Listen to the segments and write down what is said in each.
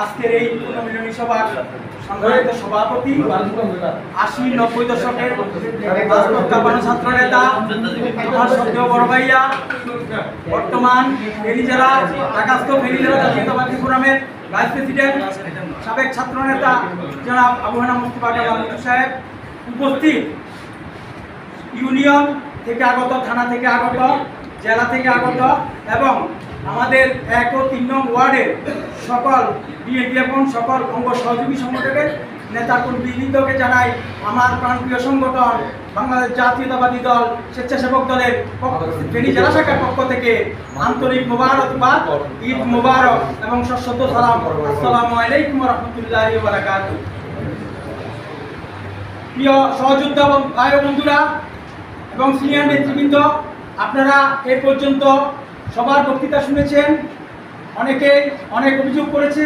আজকের এই পুনর্মিলনী সভার সম্মানিত সভাপতি ৮০-৯০ দশকের ছাত্র নেতা আমার শ্রদ্ধেয় বড় ভাইয়া, বর্তমান ফেনী জেলা ঢাকাস্থ ফেনী জেলা জাতীয়তাবাদী ফোরামের ভাইস প্রেসিডেন্ট, সাবেক ছাত্র নেতা জনাব আবু হানা মুস্তফা কামাল সাহেব, উপস্থিত ইউনিয়ন থেকে আগত, থানা থেকে আগত, জেলা থেকে আগত এবং আমাদের ১ ও ৩ নং ওয়ার্ডের সকল বিএনপি এবং সকল অঙ্গ সহযোগী সংগঠনের নেতাকর্মীবৃন্দকে জানাই আমার প্রাণপ্রিয় সংগঠন বাংলাদেশ জাতীয়তাবাদী দল স্বেচ্ছাসেবক দলের ফেনী জেলা শাখার পক্ষ থেকে আন্তরিক মোবারকবাদ, ঈদ মোবারক এবং সশ্রদ্ধ সালাম। আসসালামু আলাইকুম ওয়া রাহমাতুল্লাহি ওয়া বারাকাতুহু। প্রিয় সহযোদ্ধা ভাই ও বন্ধুরা এবং সিনিয়র নেতৃবৃন্দ, আপনারা এ পর্যন্ত সবার বক্তৃতা শুনেছেন, অনেকে অনেক অভিযোগ করেছে।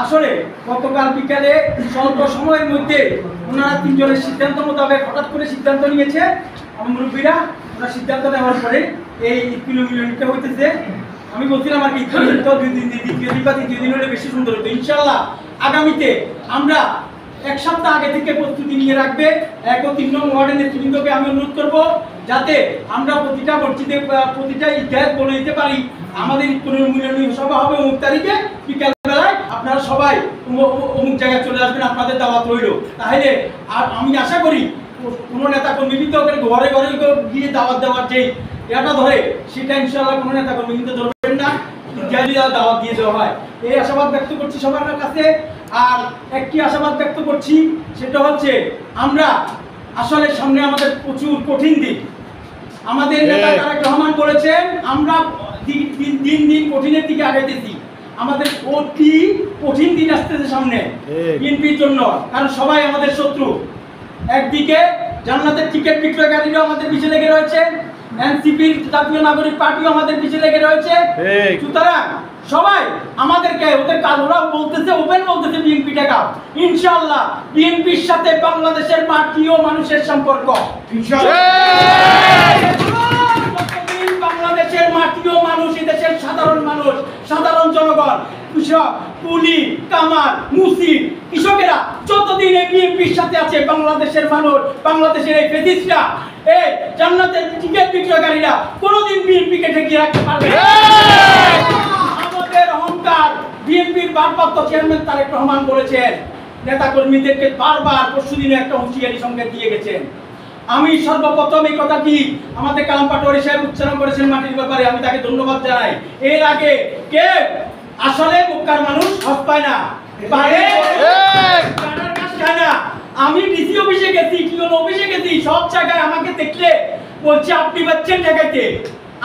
আসলে গতকাল বিকালে স্বল্প সময়ের মধ্যে ওনারা তিনজনের সিদ্ধান্ত মোতাবেক হঠাৎ করে সিদ্ধান্ত নিয়েছে, আমার মুরব্বীরা ওনারা সিদ্ধান্ত নেওয়ার পরে এই পুনর্মিলনীটা হইতেছে। আমি বলছিলাম আর কি দ্বিতীয় দিন বা তৃতীয় দিন হলে বেশি সুন্দর হতো। ইনশাল্লাহ আগামীতে আমরা ১ সপ্তাহ আগে থেকে প্রস্তুতি নিয়ে রাখবে। ১ ও ৩ নং ওয়ার্ডের নেতৃবৃন্দকে আমি অনুরোধ করব যাতে আমরা প্রতিটা মসজিদে প্রতিটা ঈদগাহে বলে দিতে পারি আমাদের পুনর্মিলনী সভা হবে অমুক তারিখে বিকাল বেলায়, আপনারা সবাই অমুক জায়গায় চলে আসবেন, আপনাদের দাওয়াত রইল। তাহলে আর আমি আশা করি কোনো নেতা কর্মীবৃন্দ ঘরে ঘরে গিয়ে দাওয়াত দেওয়ার যে এটা ধরে সেটা ইনশাআল্লাহ কোনো নেতা কর্মীবৃন্দ ধরবেন না, দাওয়াত দিয়ে দেওয়া হয়। এই আশাবাদ ব্যক্ত করছি সবার কাছে। আর একটি আশাবাদ ব্যক্ত করছি, সেটা হচ্ছে আমরা আসলে সামনে আমাদের প্রচুর কঠিন দিন। আমাদের নেতা তারেক রহমান বলেছেন আমরা দিন দিন কঠিনের দিকে আগাইতেছি। আমাদের অতি কঠিন দিন আসতেছে সামনে বিএনপির জন্য, কারণ সবাই আমাদের শত্রু। একদিকে জান্নাতের টিকিট বিক্রয়কারীরাও আমাদের পিছিয়ে লেগে রয়েছে, এনসিপির জাতীয় নাগরিক পার্টিও আমাদের পিছিয়ে লেগে রয়েছে। সুতরাং সবাই আমাদেরকে ওদের কাজ ওরা বলতেছে, ওপেন বলতেছে বিএনপি টাকা। ইনশাআল্লাহ বিএনপির সাথে বাংলাদেশের মাটি ও মানুষের সম্পর্ক, বাংলাদেশের মাটি ও মানুষ, দেশের সাধারণ মানুষ, সাধারণ জনগণ, কৃষক, কুলি, কামার, মুসি, কৃষকেরা যতদিন এই বিএনপির সাথে আছে, বাংলাদেশের মানুষ, বাংলাদেশের এই ফেসিস্টরা, এই জান্নাতের টিকিট বিক্রয়কারীরা কোনোদিন বিএনপিকে ঠেকিয়ে রাখতে পারবে না। আমাদের অহংকার বিএনপির ভারপ্রাপ্ত চেয়ারম্যান তারেক রহমান বলেছেন, নেতা কর্মীদেরকে বারবার পরশুদিনে একটা হুঁশিয়ারি সংকেত দিয়ে গেছেন। আমি সর্বপ্রথম এই কথাটি আমাদের কালাম পাটোয়ারি সাহেব উচ্চারণ করেছেন মাটির ব্যাপারে, আমি তাকে ধন্যবাদ জানাই। এর আগে কে আসলে মক্কার মানুষ হজ পায় না, আমি ডিসি অফিসে গেছি, টিউন অফিসে গেছি, সব জায়গায় আমাকে দেখলে বলছে আপনি পাচ্ছেন ঠেকাইতে,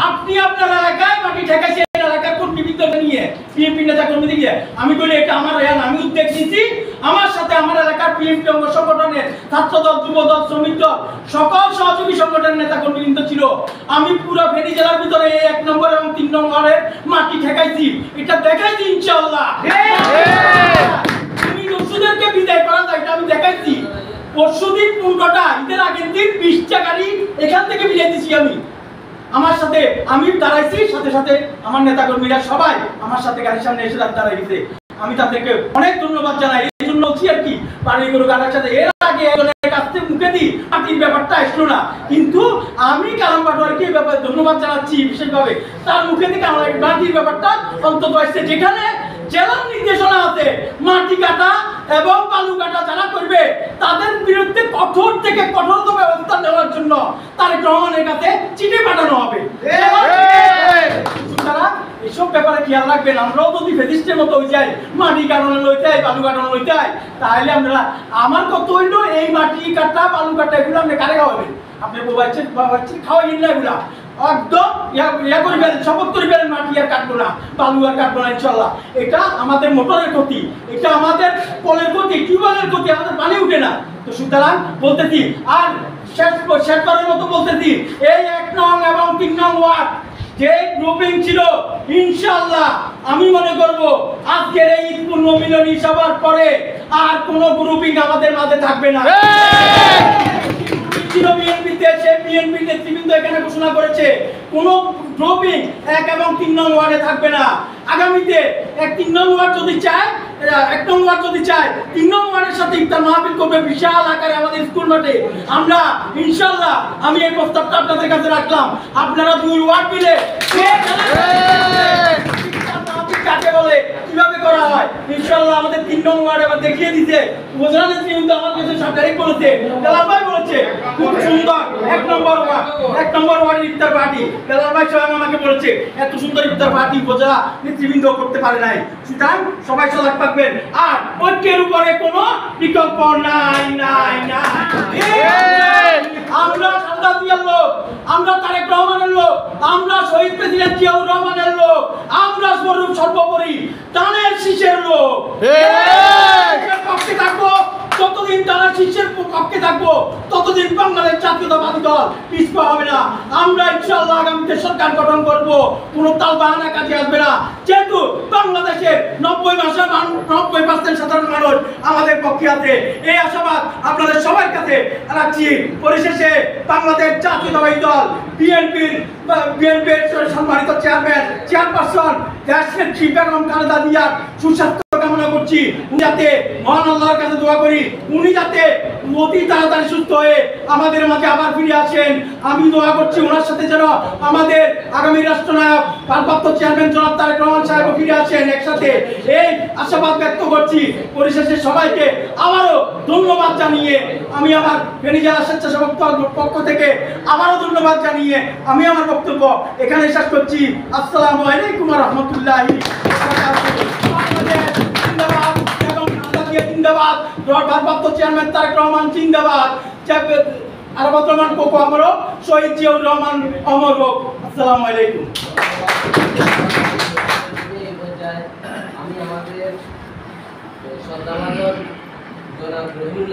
আপনি আপনার এলাকায় মাটি ঠেকাইছেন এলাকার কর্মীবৃন্দ নিয়ে, বিএনপি নেতা কর্মী দিয়ে। আমি বলি এটা আমার আমি উদ্যোগ নিয়েছি, আমার সাথে আমার এলাকার বিএনপি অঙ্গ সংগঠনের ছাত্রদল, যুবদল, শ্রমিক দল, সকল সহযোগী সংগঠনের নেতা কর্মীবৃন্দ ছিল। আমি পুরো ফেনী জেলার ভিতরে ১ নম্বর এবং ৩ নম্বরের মাটি ঠেকাইছি, এটা দেখাইছি ইনশাআল্লাহ। আমি রসুদেরকে বিদায় করা যায়, এটা আমি দেখাইছি। পরশুদিন 15টা, ঈদের আগের দিন 20টা গাড়ি এখান থেকে বিদায় দিছি আমি। আমার সাথে আমি দাঁড়াইছি, সাথে সাথে আমার নেতা কর্মীরা সবাই আমার সাথে গাড়ির সামনে এসে দাঁড়াই গেছে। আমি তাদেরকে অনেক ধন্যবাদ জানাই। এই জন্য হচ্ছে আর কি পাড়ি গরু গাড়ার সাথে এর আগে একজনের কাছে মুখে দিই মাটির ব্যাপারটা আসলো না, কিন্তু আমি কালাম পাটোয়ারিকে এই ব্যাপারে ধন্যবাদ জানাচ্ছি বিশেষভাবে। তার মুখে থেকে আমার মাটির ব্যাপারটা অন্তত আসছে, যেখানে জেলার নির্দেশনা আছে মাটি কাটা এবং বালু কাটা যারা করবে তাদের বিরুদ্ধে কঠোর থেকে কঠোরতম ব্যবস্থা নেওয়ার জন্য তারেক রহমানের কাছে চিঠি পাঠানো হবে। তারা এসব ব্যাপারে খেয়াল রাখবেন। আমরাও যদি ফেসিস্টের মতো হয়ে যাই, মাটি কাটানো লইতে হয়, বালু কাটানো লইতে হয়, তাহলে আমরা আমার কত হইলো এই মাটি কাটা বালু কাটা এগুলো আপনি কারে খাওয়াবেন? আপনি বাচ্চা খাওয়াই না, এগুলা একদম ইয়া করবেন, শপথ করবেন মাটি আর কাটবো না, বালু আর কাটবো না ইনশাল্লাহ। এটা আমাদের মোটরের ক্ষতি, এটা আমাদের কলের ক্ষতি, টিউবওয়েলের ক্ষতি, আমাদের পানি উঠে না। তো সুতরাং বলতেছি, আর শেষবারের মতো বলতেছি, এই ১ নং এবং ৩ নং ওয়ার্ড যে গ্রুপিং ছিল, ইনশাআল্লাহ আমি মনে করব আজকের এই পুনর্মিলনী সভার পরে আর কোনো গ্রুপিং আমাদের মাঝে থাকবে না। বিএনপি নেতৃবৃন্দ এখানে ঘোষণা করেছে কোন ড্রপিং 1 এবং 3 নং ওয়ার্ডে থাকবে না। আগামীতে 3 নং ওয়ার্ড যদি চায় 1 নং ওয়ার্ড যদি চায় 3 নং ওয়ার্ডের সাথে ইফতার মাহফিল করবে বিশাল আকারে আমাদের স্কুল মাঠে। আমরা ইনশাআল্লাহ আমি এই প্রস্তাবটা আপনাদের কাছে রাখলাম, আপনারা 2 ওয়ার্ড মিলে কাকে বলে কিভাবে করা হয় ইনশাআল্লাহ আমাদের 3 নং ওয়ার্ডে আবার দেখিয়ে দিতে উপজেলা নেত্রী কিন্তু আমার কাছে সরকারি বলেছে, বেলাল ভাই বলেছে খুব সুন্দর 1 নম্বর ওয়ার্ডের ইফতার পার্টি। বেলাল ভাই স্বয়ং আমাকে বলেছে এত সুন্দর ইফতার পার্টি উপজেলা নেতৃবৃন্দ করতে পারে নাই। সুতরাং সবাই সজাগ থাকবেন, আর ঐক্যের উপরে কোনো বিকল্প নাই। আমরা খালেদা জিয়ার লোক, আমরা তারেক রহমানের লোক, আমরা শহীদ প্রেসিডেন্ট জিয়াউর রহমানের লোক, আমরা সর্বোপরি টানের শীষের লোক। পক্ষে থাকবো যতদিন টানের শীষের পক্ষে থাকবো ততদিন বাংলাদেশ জাতীয়তাবাদী দল পিছপা হবে না। আমরা ইনশাআল্লাহ আগামীতে সরকার গঠন করব, কোনো তালবাহানা কাজে আসবে না। যেহেতু বাংলাদেশের 90% সাধারণ মানুষ আমাদের পক্ষে আছে, এই আশাবাদ আপনাদের সবার কাছে রাখছি। পরিশেষে বাংলাদেশ জাতীয়তাবাদী দল বিএনপির সম্মানিত চেয়ারপারসন দেশনেত্রী বেগম খালেদা জিয়ার সুস্বাস্থ্য কামনা করছি, যাতে মহান আল্লাহর কাছে দোয়া করি উনি যাতে অতি তাড়াতাড়ি সুস্থ হয়ে আমাদের মাঝে আবার ফিরে আসেন। আমি দোয়া করছি ওনার সাথে যেন আমাদের আগামী রাষ্ট্রনায়ক ভারপ্রাপ্ত চেয়ারম্যান জনাব তারেক রহমান সাহেব ফিরে আসেন একসাথে, এই আশাবাদ ব্যক্ত করছি। পরিশেষে সবাইকে আবারও ধন্যবাদ জানিয়ে আমি আমার ফেনী জেলা স্বেচ্ছাসেবক পক্ষ থেকে আবারও ধন্যবাদ জানিয়ে আমি আমার বক্তব্য এখানে শেষ করছি। আসসালামু আলাইকুম ওয়া রাহমাতুল্লাহি জিন্দাবাদ, ভারপ্রাপ্ত চেয়ারম্যান তারেক রহমান জিন্দাবাদ, আরবাত রহমান কোকো আমরো, শহীদ জিয়াউর রহমান অমর হোক। আসসালামু আলাইকুম। আমি আমাদের সন্ধ্যাবাদন জনাব রহিমুল্লাহ